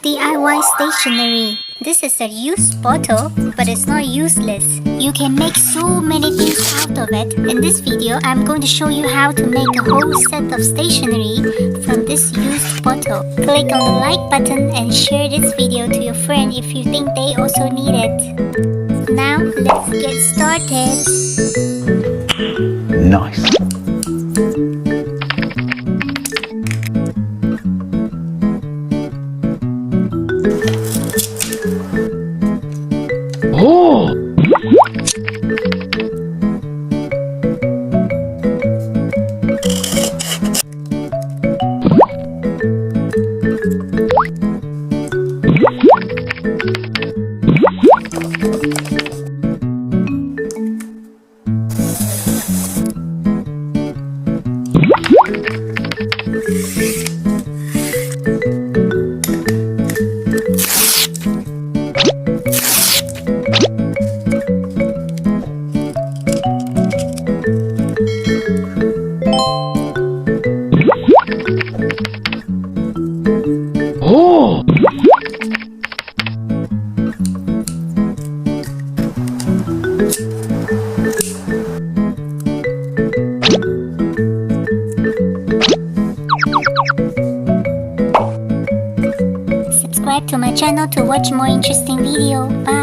DIY stationery. This is a used bottle, but it's not useless. You can make so many things out of it. In this video, I'm going to show you how to make a whole set of stationery from this used bottle. Click on the like button and share this video to your friend if you think they also need it. Now, let's get started. Nice. Oh! Oh! Subscribe to my channel to watch more interesting video. Bye!